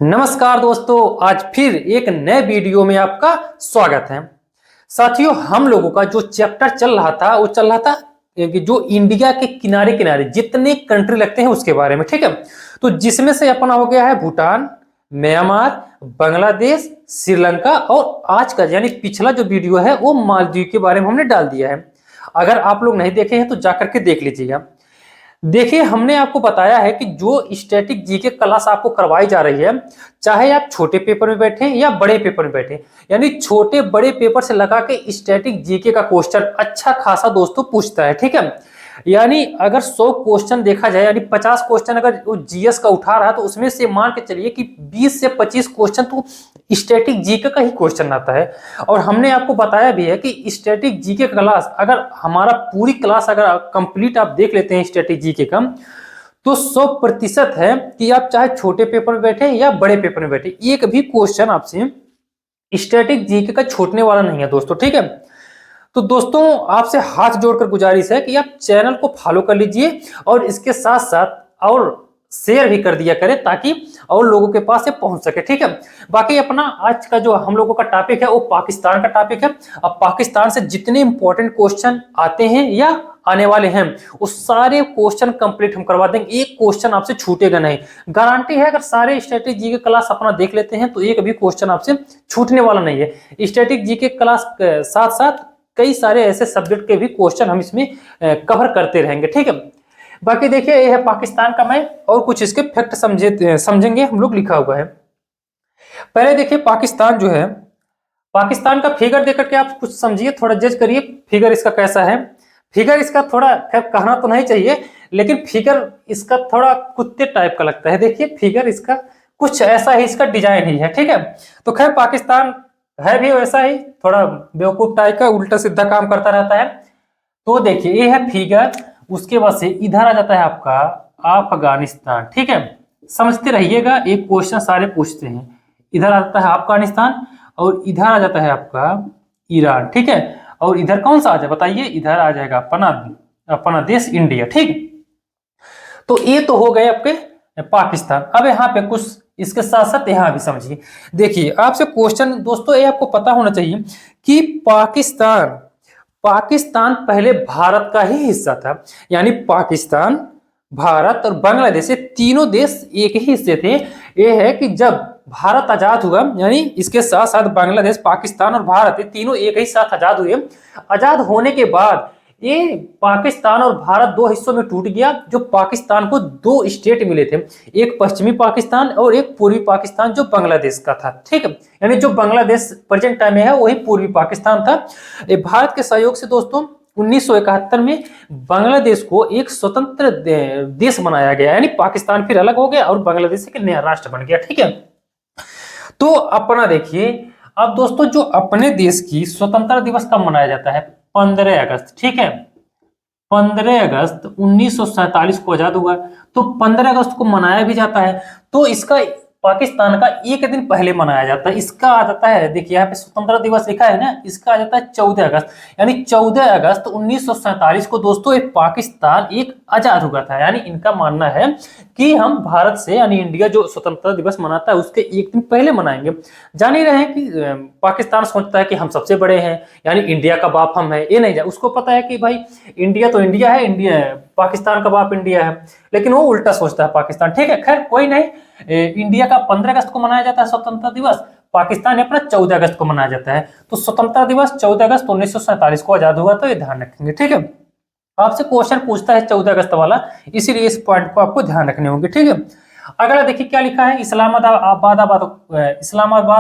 नमस्कार दोस्तों, आज फिर एक नए वीडियो में आपका स्वागत है। साथियों, हम लोगों का जो चैप्टर चल रहा था वो चल रहा था कि जो इंडिया के किनारे किनारे जितने कंट्री लगते हैं उसके बारे में, ठीक है। तो जिसमें से अपना हो गया है भूटान, म्यांमार, बांग्लादेश, श्रीलंका और आज का यानी पिछला जो वीडियो है वो मालदीव के बारे में हमने डाल दिया है। अगर आप लोग नहीं देखे हैं तो जाकर के देख लीजिएगा। देखिए, हमने आपको बताया है कि जो स्टैटिक जीके क्लास आपको करवाई जा रही है, चाहे आप छोटे पेपर में बैठे या बड़े पेपर में बैठे, यानी छोटे बड़े पेपर से लगा के स्टैटिक जीके का क्वेश्चन अच्छा खासा दोस्तों पूछता है, ठीक है। यानी अगर 100 क्वेश्चन देखा जाए, यानी 50 क्वेश्चन अगर वो जीएस का उठा रहा है तो उसमें से मान के चलिए कि 20 से 25 क्वेश्चन तो स्टैटिक जीके का ही क्वेश्चन आता है। और हमने आपको बताया भी है कि स्टैटिक जीके क्लास अगर हमारा पूरी क्लास अगर कंप्लीट आप देख लेते हैं स्टैटिक जीके का, तो 100% है कि आप चाहे छोटे पेपर में बैठे या बड़े पेपर में बैठे, एक भी क्वेश्चन आपसे स्टैटिक जीके का छूटने वाला नहीं है दोस्तों, ठीक है। तो दोस्तों, आपसे हाथ जोड़कर गुजारिश है कि आप चैनल को फॉलो कर लीजिए और इसके साथ साथ और शेयर भी कर दिया करें ताकि और लोगों के पास ये पहुंच सके, ठीक है। बाकी अपना आज का जो हम लोगों का टॉपिक है वो पाकिस्तान का टॉपिक है। अब पाकिस्तान से जितने इंपॉर्टेंट क्वेश्चन आते हैं या आने वाले हैं वो सारे क्वेश्चन कंप्लीट हम करवा देंगे, एक क्वेश्चन आपसे छूटेगा नहीं, गारंटी है। अगर सारे स्टैटिक जीके क्लास अपना देख लेते हैं तो एक भी क्वेश्चन आपसे छूटने वाला नहीं है। स्टैटिक जीके क्लास के साथ साथ कई सारे ऐसे सब्जेक्ट के भी क्वेश्चन हम इसमें कवर करते रहेंगे, ठीक है। बाकी देखिए, ये है पाकिस्तान का मैप और कुछ इसके फैक्ट समझेंगे हम लोग, लिखा हुआ है। पहले देखिए, पाकिस्तान जो है, पाकिस्तान का फिगर देख करके आप कुछ समझिए, थोड़ा जज करिए फिगर इसका कैसा है। फिगर इसका थोड़ा खैर कहना तो नहीं चाहिए, लेकिन फिगर इसका थोड़ा कुत्ते टाइप का लगता है। देखिए फिगर इसका कुछ ऐसा ही, इसका डिजाइन ही है, ठीक है। तो खैर पाकिस्तान है भी वैसा ही, थोड़ा बेवकूफ टाइप का, उल्टा सीधा काम करता रहता है। तो देखिए, ये है फिगर, उसके बाद से इधर आ जाता है आपका अफगानिस्तान, ठीक है। समझते रहिएगा, एक क्वेश्चन सारे पूछते हैं। इधर आ जाता है अफगानिस्तान और इधर आ जाता है आपका ईरान, ठीक है। और इधर कौन सा आ जाए बताइए, इधर आ जाएगा अपना देश इंडिया, ठीक। तो ये तो हो गए आपके पाकिस्तान। अब यहाँ पे कुछ इसके साथ साथ यहाँ भी समझिए। देखिए, आपसे क्वेश्चन दोस्तों ये आपको पता होना चाहिए कि पाकिस्तान पहले भारत का ही हिस्सा था। यानी पाकिस्तान, भारत और बांग्लादेश, ये तीनों देश एक ही हिस्से थे। ये है कि जब भारत आजाद हुआ, यानी इसके साथ साथ बांग्लादेश, पाकिस्तान और भारत ये तीनों एक ही साथ आजाद हुए। आजाद होने के बाद ये पाकिस्तान और भारत दो हिस्सों में टूट गया। जो पाकिस्तान को दो स्टेट मिले थे, एक पश्चिमी पाकिस्तान और एक पूर्वी पाकिस्तान जो बांग्लादेश का था, ठीक है। यानी जो बांग्लादेश प्रेजेंट टाइम में है वही पूर्वी पाकिस्तान था। भारत के सहयोग से दोस्तों 1971 में बांग्लादेश को एक स्वतंत्र देश बनाया गया, यानी पाकिस्तान फिर अलग हो गया और बांग्लादेश एक नया राष्ट्र बन गया, ठीक है। तो अपना देखिए, अब दोस्तों जो अपने देश की स्वतंत्रता दिवस कब मनाया जाता है? 15 अगस्त, ठीक है। 15 अगस्त 1947 को आजाद हुआ, तो 15 अगस्त को मनाया भी जाता है। तो इसका पाकिस्तान का एक दिन पहले मनाया जाता है। इसका आ जाता है, देखिए यहाँ पे स्वतंत्रता दिवस लिखा है ना, इसका आ जाता है 14 अगस्त, यानी 14 अगस्त 1947 को दोस्तों एक पाकिस्तान एक आजाद हुआ था। यानी इनका मानना है कि हम भारत से, यानी इंडिया जो स्वतंत्रता दिवस मनाता है उसके एक दिन पहले मनाएंगे। जान ही रहे हैं कि पाकिस्तान सोचता है कि हम सबसे बड़े हैं, यानी इंडिया का बाप हम है। ये नहीं जाए, उसको पता है कि भाई इंडिया तो इंडिया है, इंडिया है, पाकिस्तान का बाप इंडिया है, लेकिन वो उल्टा सोचता है पाकिस्तान, ठीक है। खैर कोई नहीं, इंडिया का 15 अगस्त को मनाया जाता है स्वतंत्रता दिवस, पाकिस्तान अपना 14 अगस्त को मनाया जाता है। तो स्वतंत्रता दिवस 14 अगस्त 1947 को आजाद हुआ, तो ये ध्यान रखेंगे, ठीक है। आपसे क्वेश्चन पूछता है 14 अगस्त वाला, इसीलिए इस पॉइंट को आपको ध्यान रखने होंगे, ठीक है। अगला देखिए क्या लिखा है, इस्लामाबाद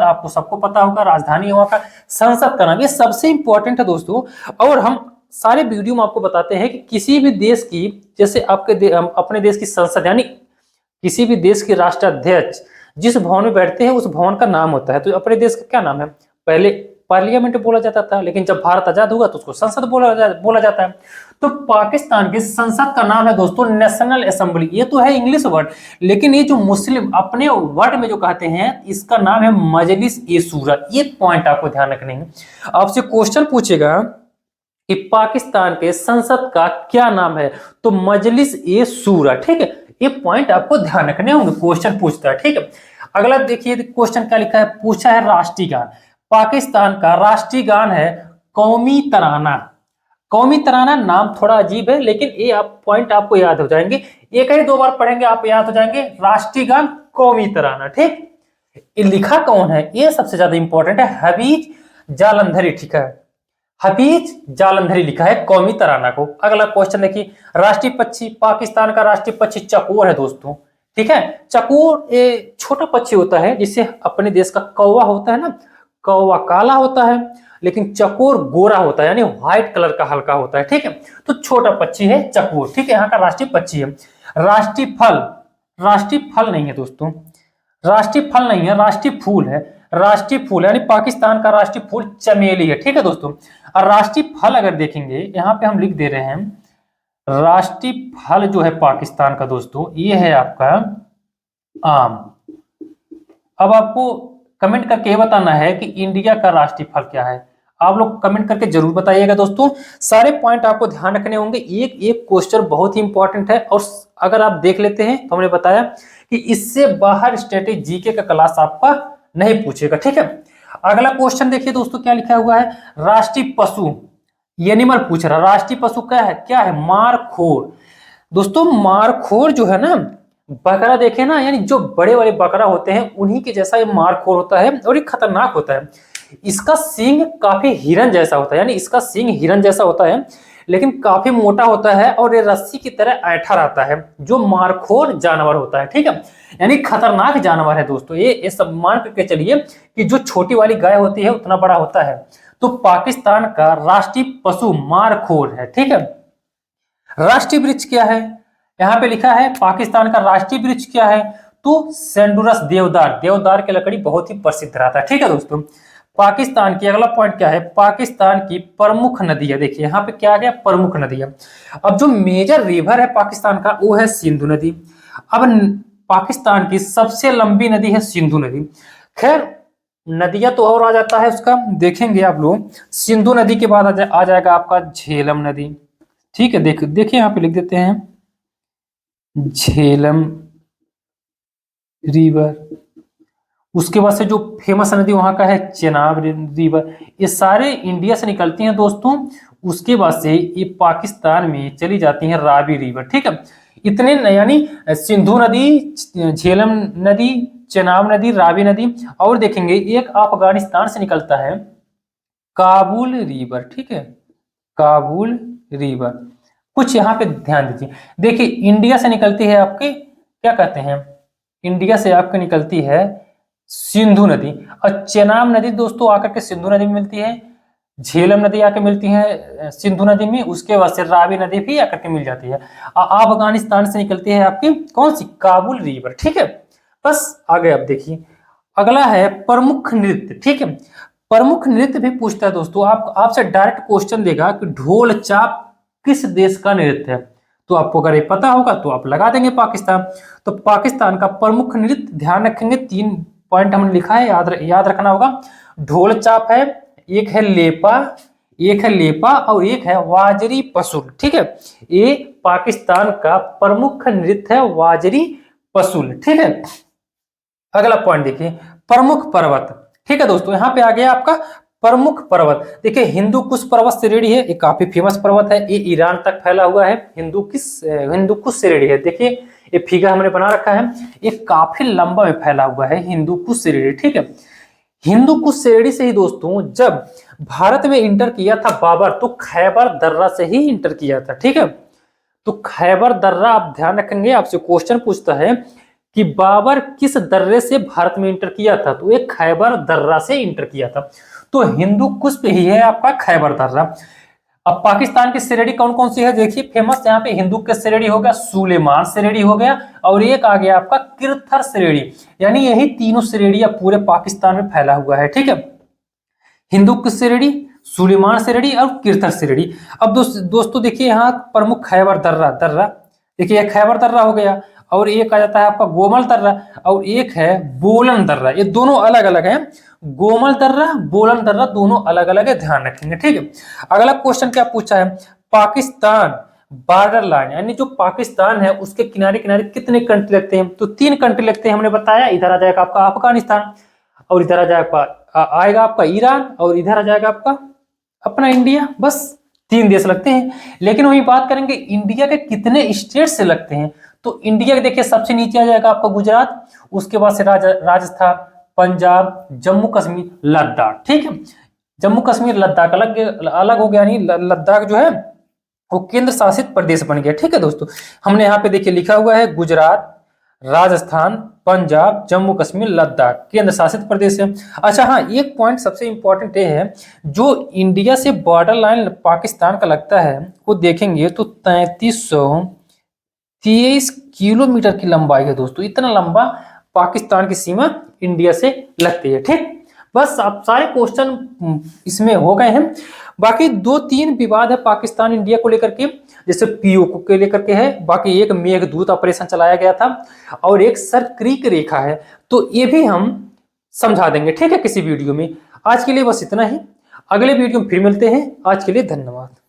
आपको सबको पता होगा, राजधानी वहां का। संसद का नाम, ये सबसे इंपॉर्टेंट है दोस्तों। और हम सारे वीडियो में आपको बताते हैं कि किसी भी देश की, जैसे अपने देश की संसद, यानी किसी भी देश के राष्ट्राध्यक्ष जिस भवन में बैठते हैं उस भवन का नाम होता है। तो अपने देश का क्या नाम है? पहले पार्लियामेंट बोला जाता था, लेकिन जब भारत आजाद हुआ तो उसको संसद बोला जाता है। तो पाकिस्तान की संसद का नाम है दोस्तों नेशनल असेंबली। ये तो है इंग्लिश वर्ड, लेकिन ये जो मुस्लिम अपने वर्ड में जो कहते हैं इसका नाम है मजलिस ए शूरा। ये पॉइंट आपको ध्यान रखने हैं। आपसे क्वेश्चन पूछेगा कि पाकिस्तान के संसद का क्या नाम है, तो मजलिस ए शूरा, ठीक है। ये पॉइंट आपको ध्यान रखने होंगे, क्वेश्चन पूछता है, ठीक है। अगला देखिए क्वेश्चन क्या लिखा है, पूछा है राष्ट्रीय गान। पाकिस्तान का राष्ट्रीय गान है कौमी तराना। कौमी तराना नाम थोड़ा अजीब है, लेकिन ये आप पॉइंट आपको याद हो जाएंगे, एक ही दो बार पढ़ेंगे आप याद हो जाएंगे। राष्ट्रीय गान कौमी तराना, ठीक। ये लिखा कौन है, ये सबसे ज्यादा इंपॉर्टेंट है, हफीज जालंधरी, ठीक है, हफीज जालंधरी लिखा है कौमी तराना को। अगला क्वेश्चन देखिए, राष्ट्रीय पक्षी, पाकिस्तान का राष्ट्रीय पक्षी चकोर है दोस्तों, ठीक है। चकोर ये छोटा पक्षी होता है, जिससे अपने देश का कौवा होता है ना, कौवा काला होता है, लेकिन चकोर गोरा होता है, यानी व्हाइट कलर का हल्का होता है, ठीक है। तो छोटा पक्षी है चकोर, ठीक है, यहाँ का राष्ट्रीय पक्षी है। राष्ट्रीय फल, राष्ट्रीय फल नहीं है दोस्तों, राष्ट्रीय फल नहीं है, राष्ट्रीय फूल है। राष्ट्रीय फूल यानी पाकिस्तान का राष्ट्रीय फूल चमेली है, ठीक है दोस्तों। और राष्ट्रीय फल अगर देखेंगे, यहाँ पे हम लिख दे रहे हैं, राष्ट्रीय फल जो है पाकिस्तान का दोस्तों, ये है आपका आम। अब आपको कमेंट करके ये बताना है कि इंडिया का राष्ट्रीय फल क्या है, आप लोग कमेंट करके जरूर बताइएगा दोस्तों। सारे पॉइंट आपको ध्यान रखने होंगे, एक एक क्वेश्चन बहुत ही इंपॉर्टेंट है, और अगर आप देख लेते हैं तो हमने बताया कि इससे बाहर स्टैटिक जीके का क्लास आपका नहीं पूछेगा, ठीक है। अगला क्वेश्चन देखिए दोस्तों क्या लिखा हुआ है, राष्ट्रीय पशु, एनिमल पूछ रहा, राष्ट्रीय पशु क्या है, क्या है, मारखोर। दोस्तों मारखोर जो है ना, बकरा देखे ना, यानी जो बड़े बड़े बकरा होते हैं उन्हीं के जैसा ये मारखोर होता है, और ये खतरनाक होता है। इसका सींग काफी हिरन जैसा होता है, यानी इसका सींग हिरन जैसा होता है, लेकिन काफी मोटा होता है, और ये रस्सी की तरह ऐठा रहता है, जो मारखोर जानवर होता है, ठीक है, यानी खतरनाक जानवर है दोस्तों। ये सब मान करके चलिए कि जो छोटी वाली गाय होती है उतना बड़ा होता है। तो पाकिस्तान का राष्ट्रीय पशु मारखोर है, ठीक है। राष्ट्रीय वृक्ष क्या है, यहाँ पे लिखा है पाकिस्तान का राष्ट्रीय वृक्ष क्या है, तो सेंडुरस देवदार, देवदार की लकड़ी बहुत ही प्रसिद्ध रहता है, ठीक है दोस्तों। पाकिस्तान की अगला पॉइंट क्या है, पाकिस्तान की प्रमुख नदी है, देखिए यहाँ पे क्या आ गया, प्रमुख नदी है। अब जो मेजर रिवर है पाकिस्तान का वो है सिंधु नदी। अब पाकिस्तान की सबसे लंबी नदी है सिंधु नदी। खैर नदियां तो और आ जाता है उसका, देखेंगे आप लोग। सिंधु नदी के बाद आ जाएगा आपका झेलम नदी, ठीक है। देखिए यहाँ पे लिख देते हैं झेलम रिवर। उसके बाद से जो फेमस नदी वहां का है चेनाब रिवर। ये सारे इंडिया से निकलती हैं दोस्तों, उसके बाद से ये पाकिस्तान में चली जाती हैं रावी रिवर, ठीक है। इतने यानी सिंधु नदी, झेलम नदी, चेनाब नदी, रावी नदी, और देखेंगे एक अफगानिस्तान से निकलता है काबुल रिवर, ठीक है, काबुल रिवर। कुछ यहाँ पे ध्यान दीजिए, देखिए इंडिया से निकलती है आपके, क्या कहते हैं, इंडिया से आपके निकलती है सिंधु नदी, और चेनाब नदी दोस्तों आकर के सिंधु नदी में मिलती है, झेलम नदी आकर मिलती है सिंधु नदी में, उसके बाद से रावी नदी भी आकर के मिल जाती है। अफगानिस्तान से निकलती है आपकी कौन सी, काबुल रिवर, ठीक है। बस आगे आप देखिए, अगला है प्रमुख नृत्य, ठीक है। प्रमुख नृत्य भी पूछता है दोस्तों, आपसे डायरेक्ट क्वेश्चन देगा कि ढोल चाप किस देश का नृत्य है, तो आपको अगर ये पता होगा तो आप लगा देंगे पाकिस्तान। तो पाकिस्तान का प्रमुख नृत्य ध्यान रखेंगे, 3 पॉइंट हमने लिखा है, याद रखना होगा। ढोल चाप है, एक है लेपा, एक है लेपा, और एक है वाजरी पसुल, ठीक है। ये पाकिस्तान का प्रमुख नृत्य है वाजरी पसुल, ठीक है। अगला पॉइंट देखिए, प्रमुख पर्वत, ठीक है दोस्तों। यहाँ पे आ गया आपका प्रमुख पर्वत, देखिए हिंदू कुश पर्वत श्रेणी है, ये काफी फेमस पर्वत है, ये ईरान तक फैला हुआ है, हिंदू कुश श्रेणी है। देखिए ये फिगर हमने बना रखा है, ये काफी लंबा में फैला हुआ है हिंदू कुश श्रेणी, ठीक है। हिंदू कुश श्रेणी से ही दोस्तों जब भारत में इंटर किया था बाबर, तो खैबर दर्रा से ही इंटर किया था, ठीक है। तो खैबर दर्रा आप ध्यान रखेंगे, आपसे क्वेश्चन पूछता है कि बाबर किस दर्रे से भारत में इंटर किया था, तो एक खैबर दर्रा से इंटर किया था। तो हिंदू कुश पे ही है आपका खैबर दर्रा। अब पाकिस्तान की श्रेणी कौन कौन सी है, देखिए फेमस यहाँ पे हिंदू के श्रेणी हो गया, सुलेमान श्रेणी हो गया, और एक आ गया आपका किरथर श्रेणी, यानी यही तीनों श्रेणियां पूरे पाकिस्तान में फैला हुआ है, ठीक है। हिंदू की श्रेणी, सुलेमान श्रेणी और किरथर श्रेणी। अब दोस्तों देखिए यहाँ प्रमुख खैबर दर्रा, देखिए खैबर दर्रा हो गया, और एक आ जाता है आपका गोमल दर्रा, और एक है बोलन दर्रा, ये दोनों अलग अलग हैं। गोमल दर्रा, बोलन दर्रा दोनों अलग अलग है, ध्यान रखेंगे, ठीक है। अगला क्वेश्चन क्या पूछा है, पाकिस्तान बॉर्डर लाइन, यानी जो पाकिस्तान है उसके किनारे किनारे कितने कंट्री लगते हैं, तो 3 कंट्री लगते हैं हमने बताया। इधर आ जाएगा आपका अफगानिस्तान, और इधर आ जाएगा आएगा आपका ईरान, और इधर आ जाएगा आपका अपना इंडिया। बस 3 देश लगते हैं। लेकिन वही बात करेंगे इंडिया के कितने स्टेट से लगते हैं, तो इंडिया के देखिए सबसे नीचे आ जाएगा आपका गुजरात, उसके बाद से राजस्थान, पंजाब, जम्मू कश्मीर, लद्दाख। ठीक है, जम्मू कश्मीर लद्दाख अलग अलग हो गया, नहीं लद्दाख जो है वो केंद्र शासित प्रदेश बन गया। ठीक है दोस्तों, हमने यहाँ पे देखिए लिखा हुआ है गुजरात, राजस्थान, पंजाब, जम्मू कश्मीर, लद्दाख केंद्र शासित प्रदेश है। अच्छा हाँ, एक पॉइंट सबसे इंपॉर्टेंट ये है, जो इंडिया से बॉर्डर लाइन पाकिस्तान का लगता है वो देखेंगे तो 3323 किलोमीटर की लंबाई है दोस्तों। इतना लंबा पाकिस्तान की सीमा इंडिया से लगती है। ठीक, बस आप सारे क्वेश्चन इसमें हो गए हैं। बाकी 2-3 विवाद है पाकिस्तान इंडिया को लेकर के, जैसे पीओके को लेकर के है, बाकी एक मेघदूत ऑपरेशन चलाया गया था, और एक सर क्रीक रेखा है, तो ये भी हम समझा देंगे। ठीक है, किसी वीडियो में। आज के लिए बस इतना ही, अगले वीडियो में फिर मिलते हैं। आज के लिए धन्यवाद।